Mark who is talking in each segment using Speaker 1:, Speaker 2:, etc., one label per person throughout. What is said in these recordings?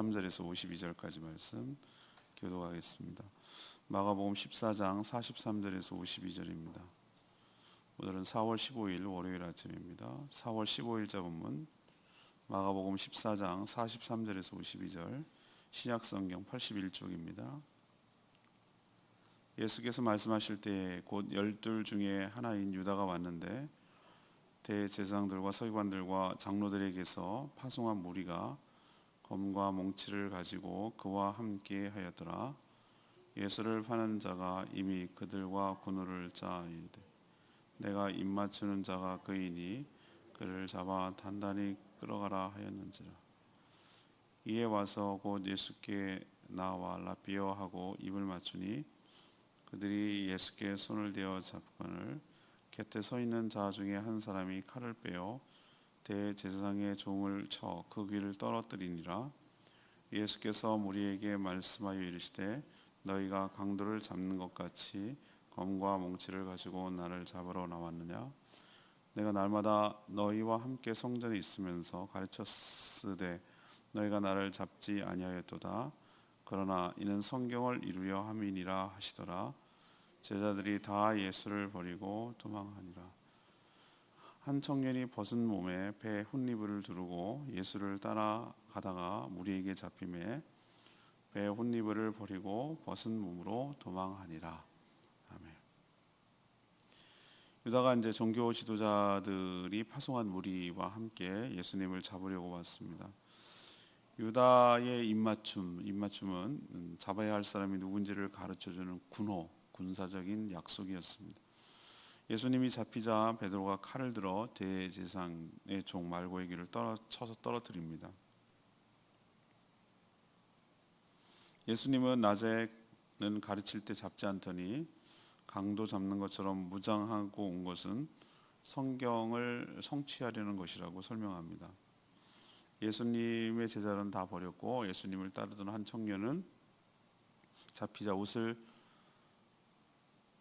Speaker 1: 3절에서 52절까지 말씀 교독하겠습니다. 마가복음 14장 43절에서 52절입니다. 오늘은 4월 15일 월요일 아침입니다. 4월 15일 자본문 마가복음 14장 43절에서 52절 신약성경 81쪽입니다. 예수께서 말씀하실 때에 곧 12 중에 하나인 유다가 왔는데 대제사장들과 서기관들과 장로들에게서 파송한 무리가 검과 몽치를 가지고 그와 함께 하였더라. 예수를 파는 자가 이미 그들과 군우를 짜 이르되 내가 입맞추는 자가 그이니 그를 잡아 단단히 끌어가라 하였는지라. 이에 와서 곧 예수께 나와 라비어 하고 입을 맞추니 그들이 예수께 손을 대어 잡거늘 곁에 서 있는 자 중에 한 사람이 칼을 빼어 대제사장의 종을 쳐 그 귀를 떨어뜨리니라. 예수께서 무리에게 말씀하여 이르시되 너희가 강도를 잡는 것 같이 검과 몽치를 가지고 나를 잡으러 나왔느냐? 내가 날마다 너희와 함께 성전에 있으면서 가르쳤으되 너희가 나를 잡지 아니하였도다. 그러나 이는 성경을 이루려 함이니라 하시더라. 제자들이 다 예수를 버리고 도망하니라. 한 청년이 벗은 몸에 배 혼니부를 두르고 예수를 따라가다가 무리에게 잡히매 배 혼니부를 버리고 벗은 몸으로 도망하니라. 아멘. 유다가 이제 종교 지도자들이 파송한 무리와 함께 예수님을 잡으려고 왔습니다. 유다의 입맞춤은 잡아야 할 사람이 누군지를 가르쳐주는 군사적인 약속이었습니다. 예수님이 잡히자 베드로가 칼을 들어 대제사장의 종 말고의 귀를 쳐서 떨어뜨립니다. 예수님은 낮에는 가르칠 때 잡지 않더니 강도 잡는 것처럼 무장하고 온 것은 성경을 성취하려는 것이라고 설명합니다. 예수님의 제자는 다 버렸고 예수님을 따르던 한 청년은 잡히자 옷을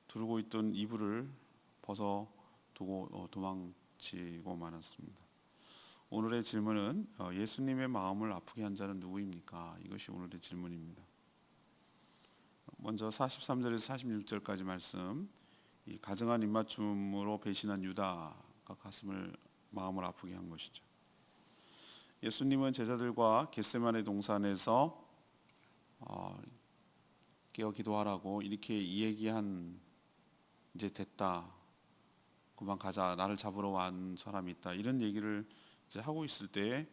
Speaker 1: 두르고 있던 이불을 벗어 두고 도망치고 말았습니다. 오늘의 질문은 예수님의 마음을 아프게 한 자는 누구입니까? 이것이 오늘의 질문입니다. 먼저 43절에서 46절까지 말씀, 이 가증한 입맞춤으로 배신한 유다가 마음을 아프게 한 것이죠. 예수님은 제자들과 겟세마네 동산에서 깨어 기도하라고 이렇게 얘기한 이제 됐다. 그만 가자. 나를 잡으러 온 사람이 있다. 이런 얘기를 이제 하고 있을 때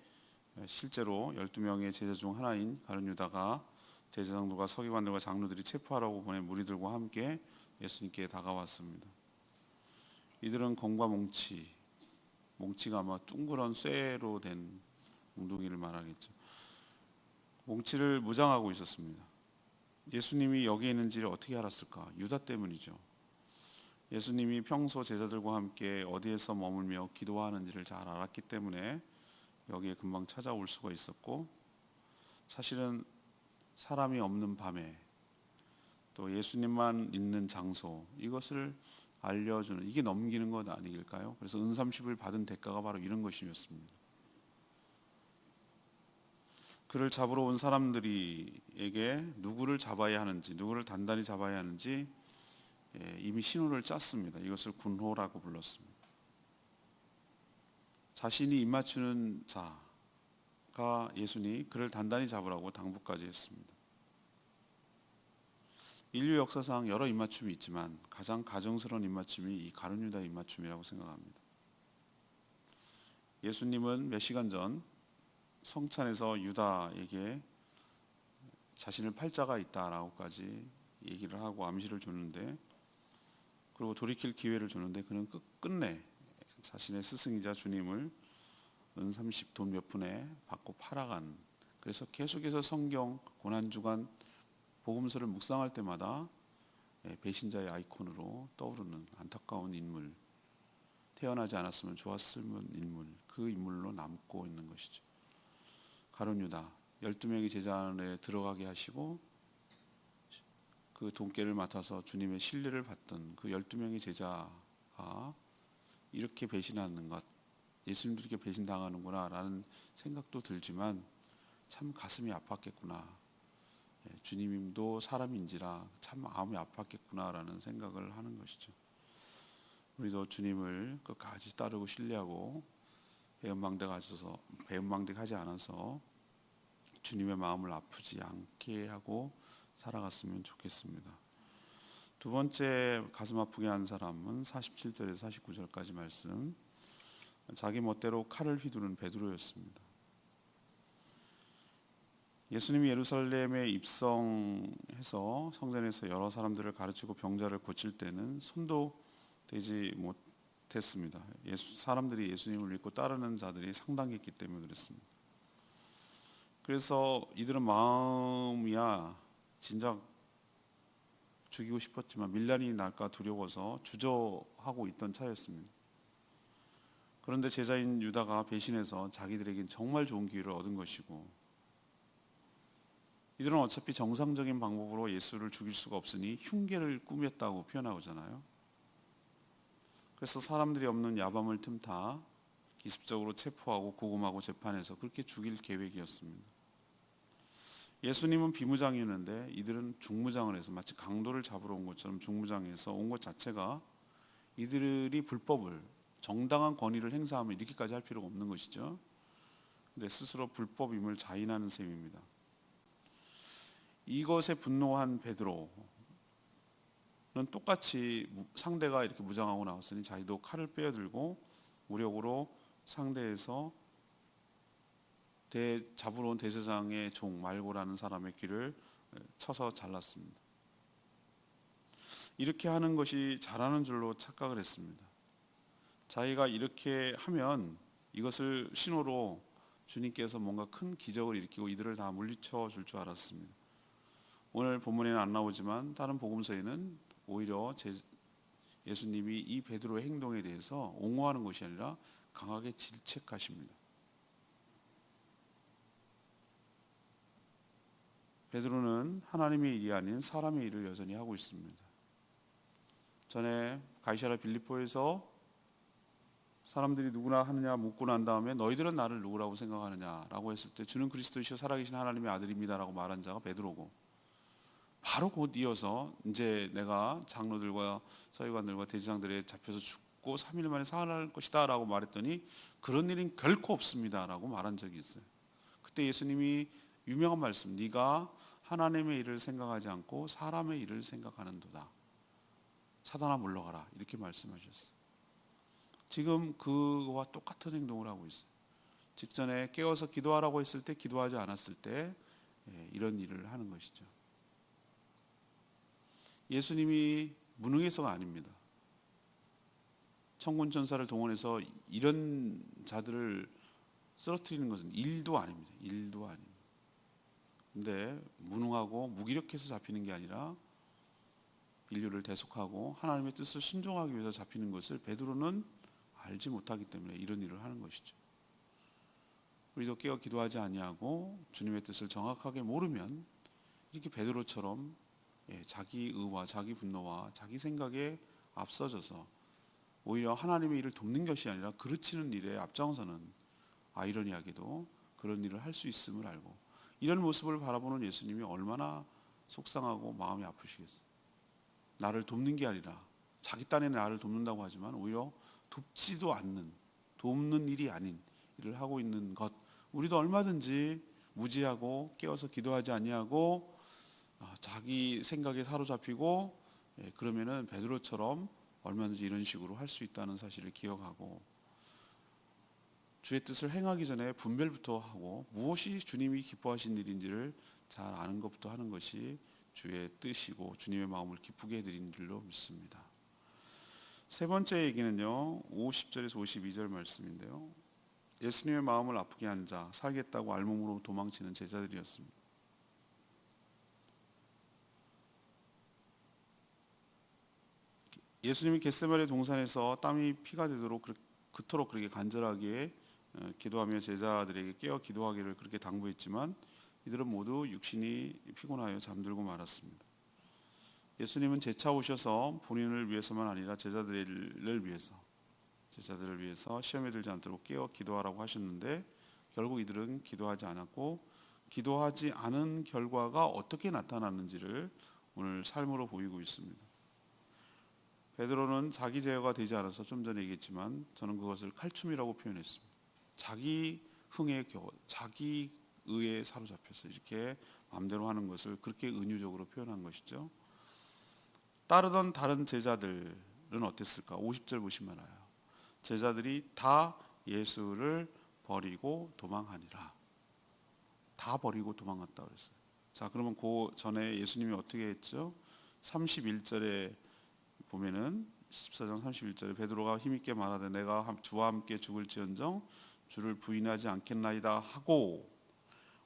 Speaker 1: 실제로 12명의 제자 중 하나인 가룟 유다가 제사장들과 서기관들과 장로들이 체포하라고 보낸 무리들과 함께 예수님께 다가왔습니다. 이들은 검과 몽치가 아마 둥그런 쇠로 된 몽둥이를 말하겠죠. 몽치를 무장하고 있었습니다. 예수님이 여기에 있는지를 어떻게 알았을까? 유다 때문이죠. 예수님이 평소 제자들과 함께 어디에서 머물며 기도하는지를 잘 알았기 때문에 여기에 금방 찾아올 수가 있었고, 사실은 사람이 없는 밤에 또 예수님만 있는 장소, 이것을 알려주는, 이게 넘기는 것 아닐까요? 그래서 은삼십을 받은 대가가 바로 이런 것이었습니다. 그를 잡으러 온 사람들에게 누구를 잡아야 하는지, 누구를 단단히 잡아야 하는지 이미 신호를 짰습니다. 이것을 군호라고 불렀습니다. 자신이 입맞추는 자가 예수니 그를 단단히 잡으라고 당부까지 했습니다. 인류 역사상 여러 입맞춤이 있지만 가장 가증스러운 입맞춤이 이 가룟 유다의 입맞춤이라고 생각합니다. 예수님은 몇 시간 전 성찬에서 유다에게 자신을 팔 자가 있다라고까지 얘기를 하고 암시를 줬는데, 그리고 돌이킬 기회를 주는데 그는 끝내 자신의 스승이자 주님을 은30 돈 몇 푼에 받고 팔아간, 그래서 계속해서 성경 고난주간 복음서를 묵상할 때마다 배신자의 아이콘으로 떠오르는 안타까운 인물, 태어나지 않았으면 좋았을 인물, 그 인물로 남고 있는 것이죠. 가룟 유다, 12명의 제자 안에 들어가게 하시고 그 돈깨를 맡아서 주님의 신뢰를 받던 그 12명의 제자가 이렇게 배신하는 것, 예수님도 이렇게 배신당하는구나 라는 생각도 들지만, 참 가슴이 아팠겠구나. 주님도 사람인지라 참 마음이 아팠겠구나라는 생각을 하는 것이죠. 우리도 주님을 끝까지 따르고 신뢰하고 배은망덕하지 않아서 주님의 마음을 아프지 않게 하고 살아갔으면 좋겠습니다. 두 번째 가슴 아프게 한 사람은 47절에서 49절까지 말씀. 자기 멋대로 칼을 휘두른 베드로였습니다. 예수님이 예루살렘에 입성해서 성전에서 여러 사람들을 가르치고 병자를 고칠 때는 손도 대지 못했습니다. 사람들이 예수님을 믿고 따르는 자들이 상당했기 때문에 그랬습니다. 그래서 이들은 마음이야 진작 죽이고 싶었지만 밀란이 날까 두려워서 주저하고 있던 차였습니다. 그런데 제자인 유다가 배신해서 자기들에겐 정말 좋은 기회를 얻은 것이고, 이들은 어차피 정상적인 방법으로 예수를 죽일 수가 없으니 흉계를 꾸몄다고 표현하잖아요. 그래서 사람들이 없는 야밤을 틈타 기습적으로 체포하고 구금하고 재판해서 그렇게 죽일 계획이었습니다. 예수님은 비무장이었는데 이들은 중무장을 해서 마치 강도를 잡으러 온 것처럼 중무장해서 온 것 자체가 이들이 불법을, 정당한 권위를 행사하면 이렇게까지 할 필요가 없는 것이죠. 근데 스스로 불법임을 자인하는 셈입니다. 이것에 분노한 베드로는 똑같이 상대가 이렇게 무장하고 나왔으니 자기도 칼을 빼어들고 무력으로 상대에서 잡으러 온 대제사장의 종 말고라는 사람의 귀를 쳐서 잘랐습니다. 이렇게 하는 것이 잘하는 줄로 착각을 했습니다. 자기가 이렇게 하면 이것을 신호로 주님께서 뭔가 큰 기적을 일으키고 이들을 다 물리쳐 줄 줄 알았습니다. 오늘 본문에는 안 나오지만 다른 복음서에는 오히려 예수님이 이 베드로의 행동에 대해서 옹호하는 것이 아니라 강하게 질책하십니다. 베드로는 하나님의 일이 아닌 사람의 일을 여전히 하고 있습니다. 전에 가이사랴 빌립보에서 사람들이 누구나 하느냐 묻고 난 다음에 너희들은 나를 누구라고 생각하느냐라고 했을 때 주는 그리스도이시여 살아계신 하나님의 아들입니다라고 말한 자가 베드로고, 바로 곧 이어서 이제 내가 장로들과 서기관들과 대제사장들에 잡혀서 죽고 3일 만에 살아날 것이다 라고 말했더니 그런 일은 결코 없습니다라고 말한 적이 있어요. 그때 예수님이 유명한 말씀, 네가 하나님의 일을 생각하지 않고 사람의 일을 생각하는도다. 사단아 물러가라, 이렇게 말씀하셨어요. 지금 그와 똑같은 행동을 하고 있어요. 직전에 깨워서 기도하라고 했을 때, 기도하지 않았을 때 이런 일을 하는 것이죠. 예수님이 무능해서가 아닙니다. 천군 천사를 동원해서 이런 자들을 쓰러뜨리는 것은 일도 아닙니다. 일도 아닙니다. 근데 무능하고 무기력해서 잡히는 게 아니라 인류를 대속하고 하나님의 뜻을 순종하기 위해서 잡히는 것을 베드로는 알지 못하기 때문에 이런 일을 하는 것이죠. 우리도 깨어 기도하지 아니하고 주님의 뜻을 정확하게 모르면 이렇게 베드로처럼 자기 의와 자기 분노와 자기 생각에 앞서져서 오히려 하나님의 일을 돕는 것이 아니라 그르치는 일에 앞장서는, 아이러니하게도 그런 일을 할 수 있음을 알고, 이런 모습을 바라보는 예수님이 얼마나 속상하고 마음이 아프시겠어요. 나를 돕는 게 아니라 자기 딴에 나를 돕는다고 하지만 오히려 돕지도 않는, 돕는 일이 아닌 일을 하고 있는 것, 우리도 얼마든지 무지하고 깨어서 기도하지 아니하고 자기 생각에 사로잡히고 그러면은 베드로처럼 얼마든지 이런 식으로 할 수 있다는 사실을 기억하고, 주의 뜻을 행하기 전에 분별부터 하고 무엇이 주님이 기뻐하신 일인지를 잘 아는 것부터 하는 것이 주의 뜻이고 주님의 마음을 기쁘게 해드리는 줄로 믿습니다. 세 번째 얘기는요, 50절에서 52절 말씀인데요, 예수님의 마음을 아프게 한 자, 살겠다고 알몸으로 도망치는 제자들이었습니다. 예수님이 겟세마네 동산에서 땀이 피가 되도록 그토록 그렇게 간절하게 기도하며 제자들에게 깨어 기도하기를 그렇게 당부했지만 이들은 모두 육신이 피곤하여 잠들고 말았습니다. 예수님은 재차 오셔서 본인을 위해서만 아니라 제자들을 위해서 시험에 들지 않도록 깨어 기도하라고 하셨는데 결국 이들은 기도하지 않았고 기도하지 않은 결과가 어떻게 나타나는지를 오늘 삶으로 보이고 있습니다. 베드로는 자기 제어가 되지 않아서 좀 전에 얘기했지만 저는 그것을 칼춤이라고 표현했습니다. 자기 흥에 겨워 자기 의에 사로잡혀서 이렇게 마음대로 하는 것을 그렇게 은유적으로 표현한 것이죠. 따르던 다른 제자들은 어땠을까? 50절 보시면 알아요. 제자들이 다 예수를 버리고 도망하니라. 다 버리고 도망갔다 그랬어요. 자, 그러면 그 전에 예수님이 어떻게 했죠? 31절에 보면은 14장 31절에 베드로가 힘있게 말하되 내가 주와 함께 죽을지언정 주를 부인하지 않겠나이다 하고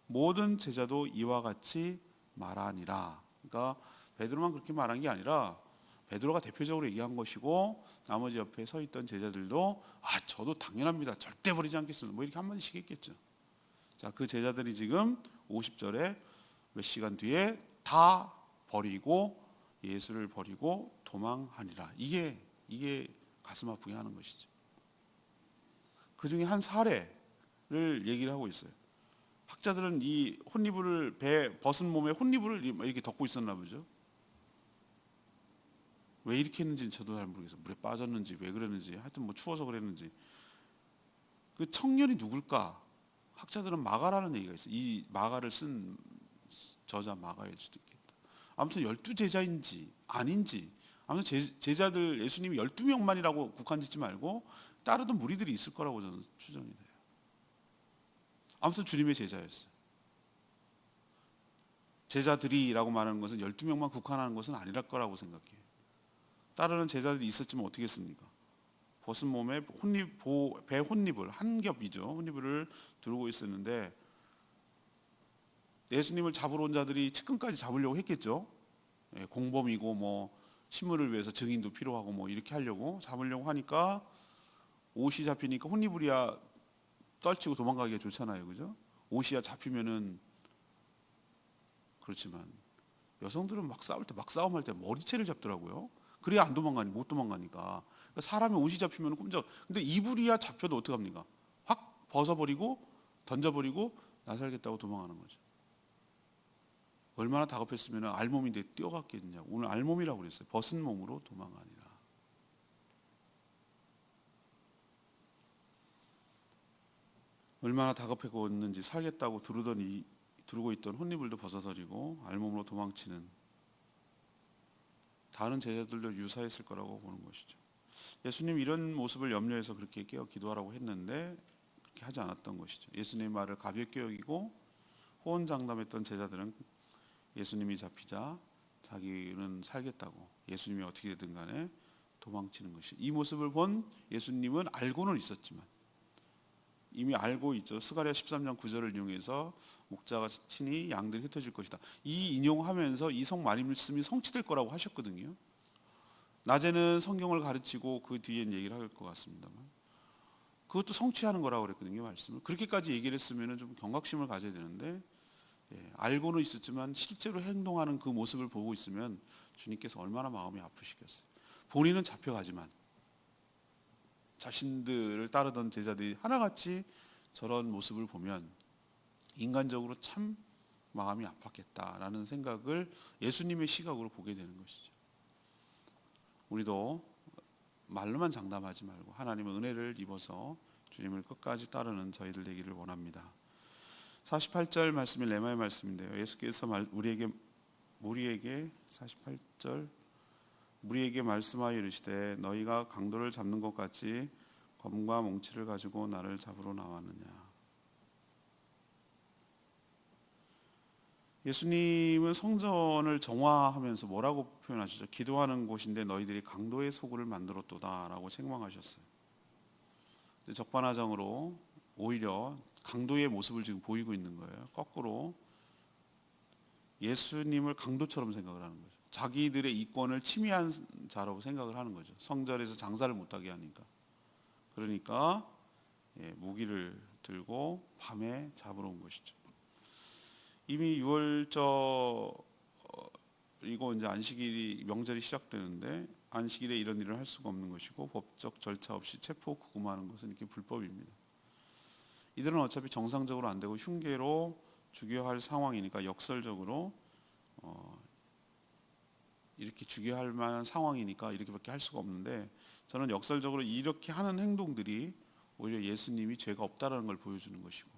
Speaker 1: 모든 제자도 이와 같이 말하니라. 그러니까 베드로만 그렇게 말한 게 아니라 베드로가 대표적으로 얘기한 것이고 나머지 옆에 서 있던 제자들도 저도 당연합니다. 절대 버리지 않겠습니다. 뭐 이렇게 한마디씩 했겠죠. 자, 그 제자들이 지금 50절에 몇 시간 뒤에 다 버리고 예수를 버리고 도망하니라. 이게 가슴 아프게 하는 것이죠. 그 중에 한 사례를 얘기를 하고 있어요. 학자들은 이 혼이불을 배 벗은 몸에 혼이불을 이렇게 덮고 있었나 보죠. 왜 이렇게 했는지는 저도 잘 모르겠어요. 물에 빠졌는지 왜 그랬는지 하여튼 뭐 추워서 그랬는지. 그 청년이 누굴까? 학자들은 마가라는 얘기가 있어요. 이 마가를 쓴 저자 마가일 수도 있겠다. 아무튼 12제자인지 아닌지 아무튼 제자들 예수님이 12명만이라고 국한짓지 말고 따르던 무리들이 있을 거라고 저는 추정이 돼요. 아무튼 주님의 제자였어요. 제자들이라고 말하는 것은 12명만 국한하는 것은 아니랄 거라고 생각해요. 따르는 제자들이 있었지만 어떻게 했습니까? 벗은 몸에 배 혼잎을 한 겹이죠. 혼잎을 들고 있었는데 예수님을 잡으러 온 자들이 측근까지 잡으려고 했겠죠. 공범이고 뭐 신문을 위해서 증인도 필요하고 뭐 이렇게 하려고 잡으려고 하니까 옷이 잡히니까 혼잎을이야 떨치고 도망가기가 좋잖아요, 그죠? 옷이야 잡히면은 그렇지만 여성들은 막 싸울 때 막 싸움할 때 머리채를 잡더라고요. 그래야 안 도망가니 못 도망가니까. 그러니까 사람이 옷이 잡히면 꼼짝. 근데 이불이야 잡혀도 어떡 합니까? 확 벗어버리고 던져버리고 나 살겠다고 도망가는 거죠. 얼마나 다급했으면 알몸인데 뛰어갔겠느냐고. 오늘 알몸이라고 그랬어요. 벗은 몸으로 도망가니라. 얼마나 다급했는지 살겠다고 두르고 있던 혼이불도 벗어버리고 알몸으로 도망치는 다른 제자들도 유사했을 거라고 보는 것이죠. 예수님 이런 모습을 염려해서 그렇게 깨어 기도하라고 했는데 그렇게 하지 않았던 것이죠. 예수님의 말을 가볍게 여기고 호언장담했던 제자들은 예수님이 잡히자 자기는 살겠다고 예수님이 어떻게 되든 간에 도망치는 것이. 이 모습을 본 예수님은 알고는 있었지만 이미 알고 있죠. 스가랴 13장 9절을 이용해서 목자가 친히 양들이 흩어질 것이다. 이 인용하면서 이 성 말씀이 성취될 거라고 하셨거든요. 낮에는 성경을 가르치고 그 뒤엔 얘기를 할 것 같습니다만 그것도 성취하는 거라고 그랬거든요. 말씀을 그렇게까지 얘기를 했으면 좀 경각심을 가져야 되는데 알고는 있었지만 실제로 행동하는 그 모습을 보고 있으면 주님께서 얼마나 마음이 아프시겠어요. 본인은 잡혀가지만 자신들을 따르던 제자들이 하나같이 저런 모습을 보면 인간적으로 참 마음이 아팠겠다라는 생각을 예수님의 시각으로 보게 되는 것이죠. 우리도 말로만 장담하지 말고 하나님의 은혜를 입어서 주님을 끝까지 따르는 저희들 되기를 원합니다. 48절 말씀이 레마의 말씀인데요. 예수께서 우리에게 48절 무리에게 말씀하여 이르시되 너희가 강도를 잡는 것 같이 검과 몽치를 가지고 나를 잡으러 나왔느냐. 예수님은 성전을 정화하면서 뭐라고 표현하시죠? 기도하는 곳인데 너희들이 강도의 소굴을 만들었도다 라고 책망하셨어요. 적반하장으로 오히려 강도의 모습을 지금 보이고 있는 거예요. 거꾸로 예수님을 강도처럼 생각을 하는 거죠. 자기들의 이권을 침해한 자라고 생각을 하는 거죠. 성전에서 장사를 못하게 하니까. 그러니까 무기를 들고 밤에 잡으러 온 것이죠. 이미 6월절이고 이제 안식일이 명절이 시작되는데 안식일에 이런 일을 할 수가 없는 것이고 법적 절차 없이 체포 구금하는 것은 이렇게 불법입니다. 이들은 어차피 정상적으로 안 되고 흉계로 죽여야 할 상황이니까 역설적으로 이렇게 죽여야 할 만한 상황이니까 이렇게밖에 할 수가 없는데, 저는 역설적으로 이렇게 하는 행동들이 오히려 예수님이 죄가 없다라는 걸 보여주는 것이고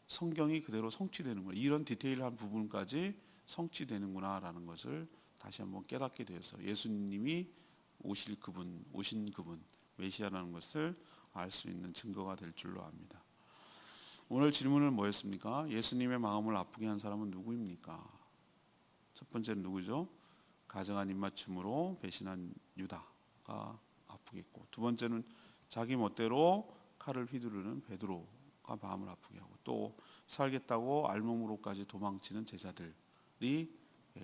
Speaker 1: 성경이 그대로 성취되는 거예요. 이런 디테일한 부분까지 성취되는구나라는 것을 다시 한번 깨닫게 되어서 예수님이 오신 그분 메시아라는 것을 알 수 있는 증거가 될 줄로 압니다. 오늘 질문은 뭐였습니까? 예수님의 마음을 아프게 한 사람은 누구입니까? 첫 번째는 누구죠? 가증한 입맞춤으로 배신한 유다가 아프겠고, 두 번째는 자기 멋대로 칼을 휘두르는 베드로가 마음을 아프게 하고, 또 살겠다고 알몸으로까지 도망치는 제자들이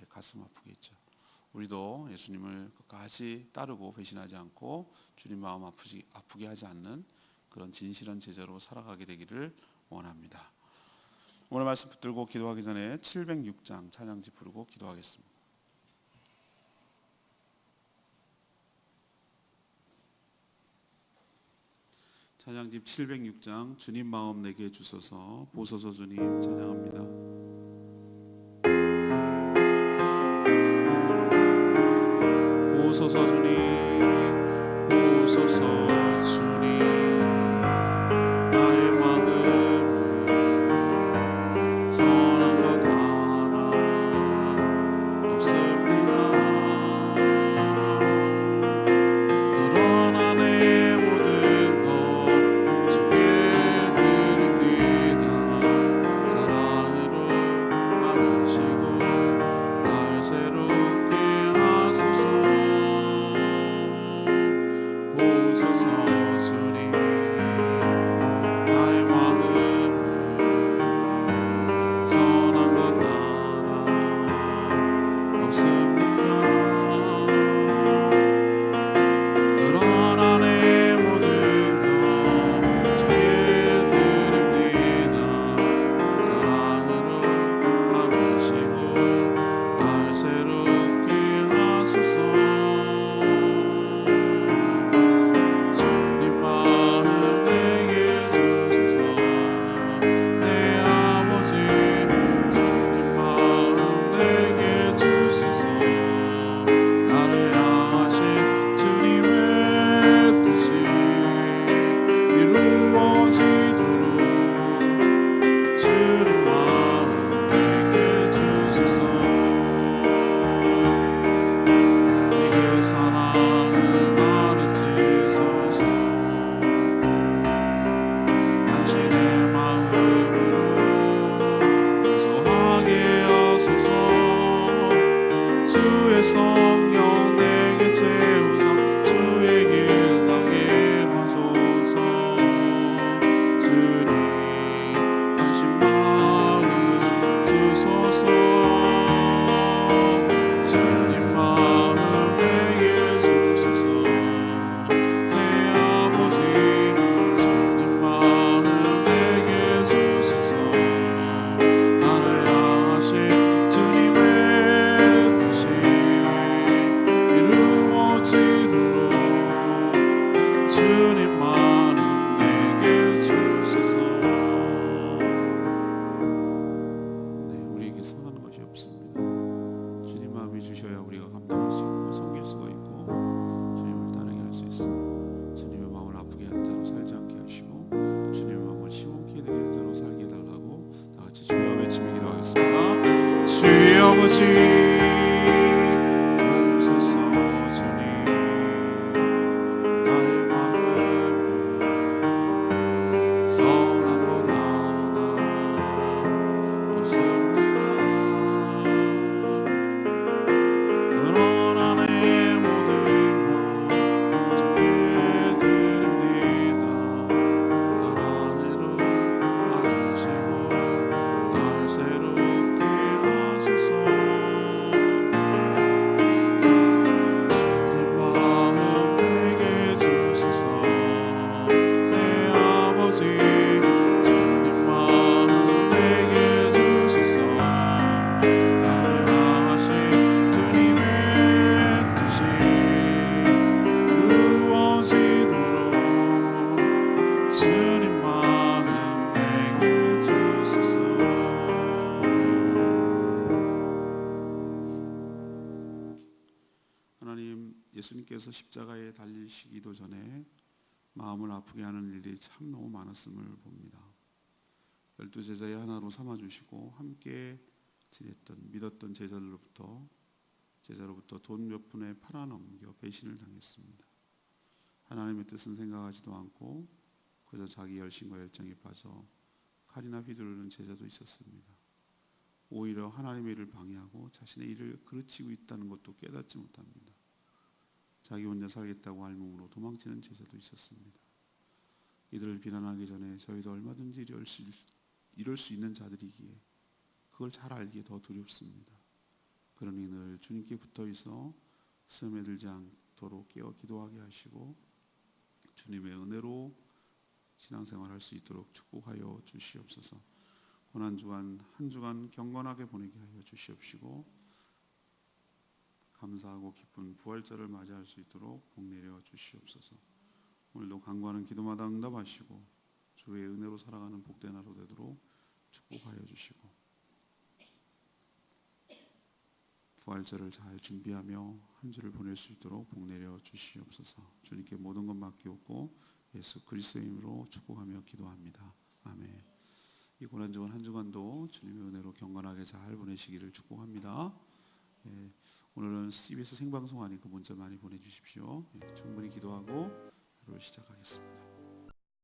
Speaker 1: 가슴 아프게 했죠. 우리도 예수님을 끝까지 따르고 배신하지 않고 주님 마음 아프게 하지 않는 그런 진실한 제자로 살아가게 되기를 원합니다. 오늘 말씀 붙들고 기도하기 전에 706장 찬양지 부르고 기도하겠습니다. 찬양집 706장 주님 마음 내게 주소서 보소서 주님 찬양합니다. 보소서 주님 보소서 주님 나의 마음 선한 것 하나 없습니다. 그러나 내 모든 것 주께 드립니다. 사랑으로 많으시고 날 새롭게 하소서. 보소서 주님 나의 마음 선한 것 하나 없습니다. 그러나 내 모든 것 주께 드립니다. 사랑으로 많으시고 날 새롭게 하소서. 성령 내게 채우사 주의 길 가게 하소서. 주님 안심 마음 주소서. 주님 마음 내게 주소서. 내 아버지 주님 마음 내게 주소서. 나를 향하신 주님의 뜻이 이루어지도록 주님 마음 내게 주소서. 네, 우리에게 선한 것이 없습니다. 주님 마음이 주셔야 우리가 감당할 수 있고 섬길 수가 있고 주님을 따르게 할 수 있습니다. 주님의 마음을 아프게 한 자로 살지 않게 하시고 주님의 마음을 시원케 해드리는 자로 살게 해달라고 다 같이 주여 외치며 기도하겠습니다. 주여 아버지 새롭게 하소서. 예수님께서 십자가에 달리시기도 전에 마음을 아프게 하는 일이 참 너무 많았음을 봅니다. 12제자의 하나로 삼아주시고 함께 지냈던 믿었던 제자로부터 돈 몇 푼에 팔아넘겨 배신을 당했습니다. 하나님의 뜻은 생각하지도 않고 그저 자기 열심과 열정에 빠져 칼이나 휘두르는 제자도 있었습니다. 오히려 하나님의 일을 방해하고 자신의 일을 그르치고 있다는 것도 깨닫지 못합니다. 자기 혼자 살겠다고 알몸으로 도망치는 제자도 있었습니다. 이들을 비난하기 전에 저희도 얼마든지 이럴 수 있는 자들이기에 그걸 잘 알기에 더 두렵습니다. 그러니 늘 주님께 붙어 있어 시험에 들지 않도록 깨어 기도하게 하시고 주님의 은혜로 신앙생활할 수 있도록 축복하여 주시옵소서. 고난 주간 한 주간 경건하게 보내게 하여 주시옵시고 감사하고 기쁜 부활절을 맞이할 수 있도록 복 내려 주시옵소서. 오늘도 간구하는 기도마다 응답하시고 주의 은혜로 살아가는 복된 하루 되도록 축복하여 주시고 부활절을 잘 준비하며 한 주를 보낼 수 있도록 복 내려 주시옵소서. 주님께 모든 것 맡기옵고 예수 그리스도의 이름으로 축복하며 기도합니다. 아멘. 이 고난 주간 한 주간도 주님의 은혜로 경건하게 잘 보내시기를 축복합니다. 오늘은 CBS 생방송 하니까 문자 많이 보내주십시오. 충분히 기도하고 하루를 시작하겠습니다.